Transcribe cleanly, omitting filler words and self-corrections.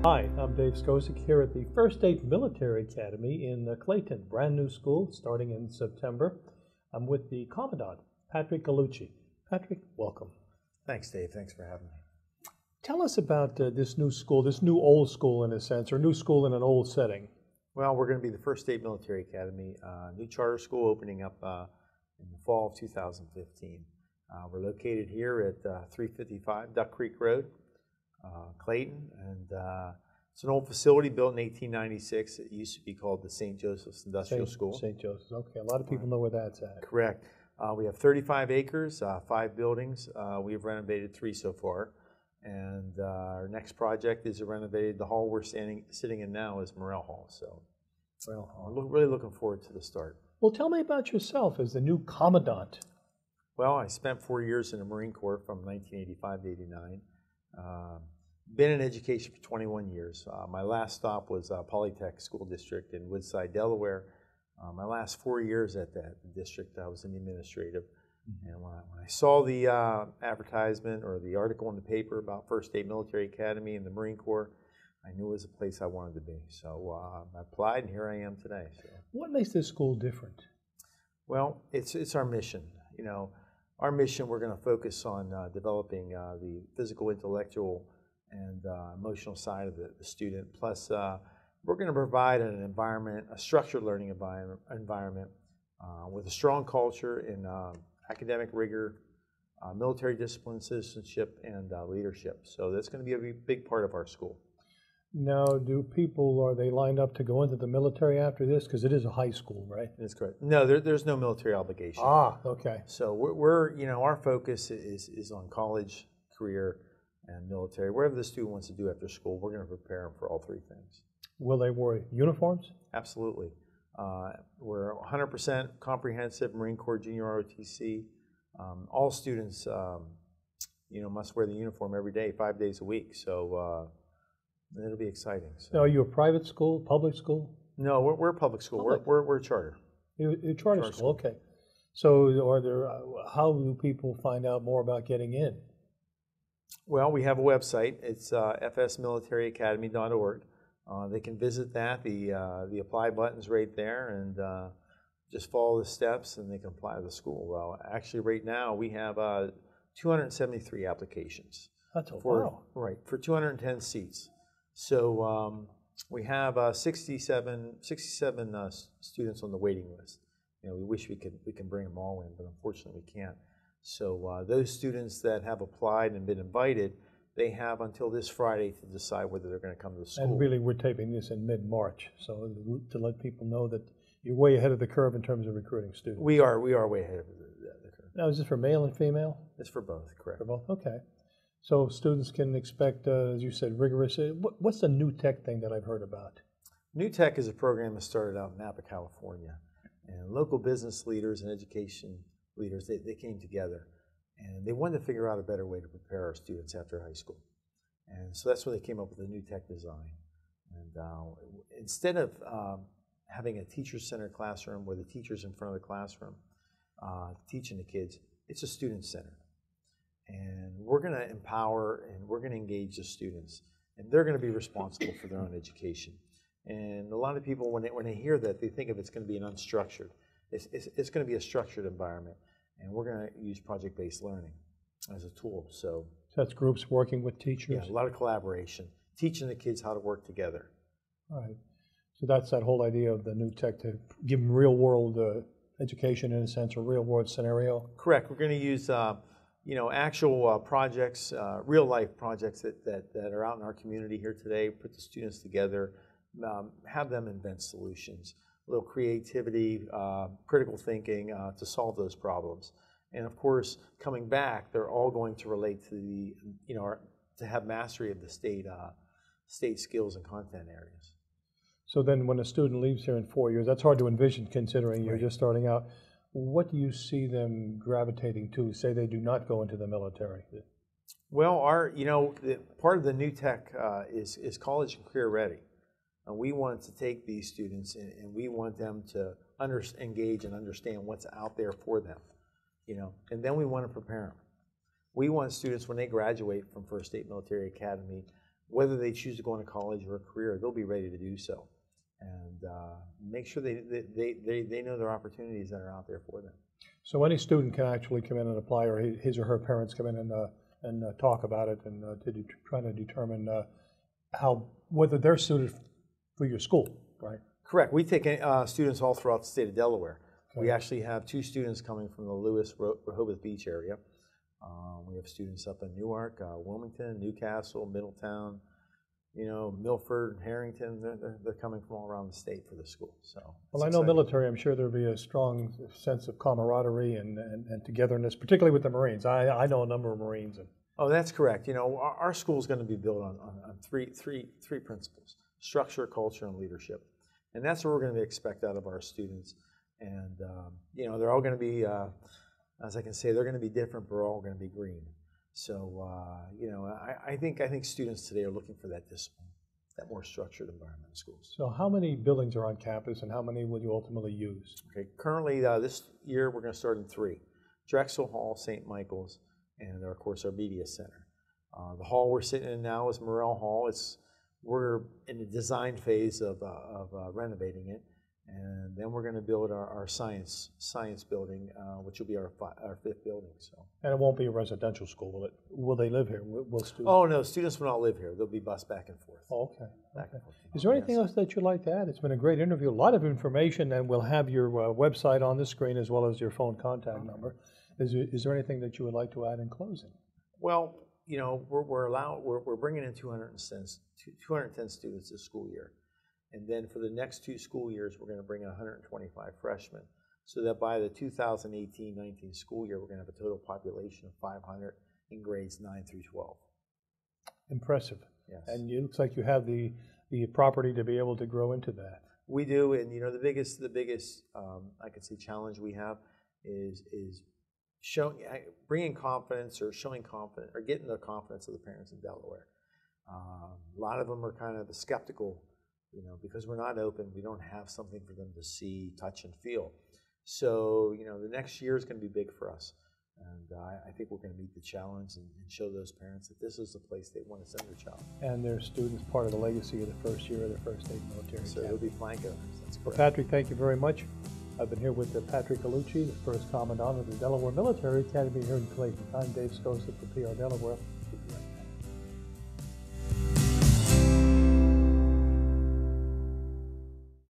Hi, I'm Dave Skosic here at the First State Military Academy in Clayton, brand new school starting in September. I'm with the Commandant, Patrick Gallucci. Patrick, welcome. Thanks, Dave. Thanks for having me. Tell us about this new school, this new old school in a sense, or new school in an old setting. Well, we're going to be the First State Military Academy, new charter school opening up in the fall of 2015. We're located here at 355 Duck Creek Road, Clayton, and it's an old facility built in 1896. It used to be called the St. Joseph's Industrial School. St. Joseph's, okay. A lot of people know where that's at. Correct. We have 35 acres, 5 buildings. We've renovated 3 so far. And our next project is renovated. The hall we're sitting in now is Morrell Hall. So we're really looking forward to the start. Well, tell me about yourself as the new Commandant. Well, I spent 4 years in the Marine Corps from 1985 to 89. Been in education for 21 years. My last stop was Polytech School District in Woodside, Delaware. My last 4 years at that district, I was in the administrative. And when I saw the advertisement or the article in the paper about First State Military Academy and the Marine Corps, I knew it was a place I wanted to be. So I applied, and here I am today. So. What makes this school different? Well, it's our mission. You know, our mission, we're going to focus on developing the physical, intellectual, and emotional side of the student. Plus, we're going to provide an environment, a structured learning environment with a strong culture in academic rigor, military discipline, citizenship, and leadership. So that's going to be a big part of our school. Now, are they lined up to go into the military after this? Because it is a high school, right? That's correct. No, there's no military obligation. Ah, okay. So our focus is on college, career, and military. Whatever the student wants to do after school, we're going to prepare them for all 3 things. Will they wear uniforms? Absolutely. We're 100% comprehensive Marine Corps Junior ROTC. All students, must wear the uniform every day, 5 days a week. So it'll be exciting. So. Now, are you a private school, public school? No, we're a public school. Public. We're charter. You're charter school, okay. So, how do people find out more about getting in? Well, we have a website. It's fsmilitaryacademy.org. They can visit that. The apply button's right there, and just follow the steps, and they can apply to the school. Well, actually, right now we have 273 applications. That's a wow. Right, for 210 seats. So we have 67 students on the waiting list. You know, we wish we can bring them all in, but unfortunately we can't. So those students that have applied and been invited, they have until this Friday to decide whether they're going to come to the school. And really, we're taping this in mid-March, so to let people know that you're way ahead of the curve in terms of recruiting students. We are way ahead of the curve. Now, is this for male and female? It's for both, correct. For both, okay. So students can expect, as you said, rigorous. What's the new tech thing that I've heard about? New Tech is a program that started out in Napa, California, and local business leaders and education leaders, they came together, and they wanted to figure out a better way to prepare our students after high school. And so that's where they came up with the New Tech design. And instead of having a teacher-centered classroom where the teacher's in front of the classroom teaching the kids, it's a student-centered. And we're going to empower and we're going to engage the students, and they're going to be responsible for their own education. And a lot of people, when they hear that, they think of it's going to be an unstructured. It's going to be a structured environment, and we're going to use project-based learning as a tool. So that's groups working with teachers? Yeah, a lot of collaboration, teaching the kids how to work together. All right. So that's that whole idea of the New Tech, to give them real-world education in a sense, or real-world scenario? Correct. We're going to use actual projects, real-life projects that are out in our community here today, put the students together, have them invent solutions, a little creativity, critical thinking to solve those problems. And of course, coming back, they're all going to relate to to have mastery of the state skills and content areas. So then when a student leaves here in 4 years, that's hard to envision considering you're just starting out. What do you see them gravitating to, say they do not go into the military? Well, part of the New Tech is college and career ready. And we want to take these students and we want them to engage and understand what's out there for them, and then we want to prepare them. We want students, when they graduate from First State Military Academy, whether they choose to go into college or a career, they'll be ready to do so. And make sure they know their opportunities that are out there for them. So any student can actually come in and apply, or his or her parents come in and talk about it and try to determine whether they're suited for your school, right? Correct. We take students all throughout the state of Delaware. Okay. We actually have 2 students coming from the Lewis, Rehoboth Beach area. We have students up in Newark, Wilmington, Newcastle, Middletown, Milford, Harrington. They're coming from all around the state for the school. So, well, I know military, I'm sure there'll be a strong sense of camaraderie and togetherness, particularly with the Marines. I know a number of Marines. Oh, that's correct. Our school is going to be built on three principles: structure, culture, and leadership. And that's what we're going to expect out of our students. And they're all going to be, as I can say, they're going to be different, but we're all going to be green. So, I think students today are looking for that discipline, that more structured environment in schools. So how many buildings are on campus, and how many will you ultimately use? Okay, currently this year we're going to start in 3. Drexel Hall, St. Michael's, and of course our media center. The hall we're sitting in now is Morrell Hall. We're in the design phase of renovating it. And then we're going to build our science building, which will be our 5th building. So. And it won't be a residential school, will it? Will they live here? Will students? Oh no, students will not live here. They'll be bused back and forth. Oh, okay. Back and forth. Is there anything else that you'd like to add? It's been a great interview, a lot of information, and we'll have your website on the screen as well as your phone contact number. Is there anything that you would like to add in closing? Well, we're bringing in 210 students this school year. And then for the next 2 school years, we're going to bring in 125 freshmen, so that by the 2018-19 school year, we're going to have a total population of 500 in grades 9 through 12. Impressive. Yes. And it looks like you have the property to be able to grow into that. We do, and the biggest I could say challenge we have is bringing confidence or showing confidence or getting the confidence of the parents in Delaware. A lot of them are kind of skeptical. Because we're not open, we don't have something for them to see, touch, and feel. So, the next year is going to be big for us. And I think we're going to meet the challenge and show those parents that this is the place they want to send their child. And their students part of the legacy of the first year of their first state military. So they'll be flank owners. That's correct. Well, Patrick, thank you very much. I've been here with Patrick Galucci, the first Commandant of the Delaware Military Academy here in Clayton. I'm Dave Skosik for PR Delaware.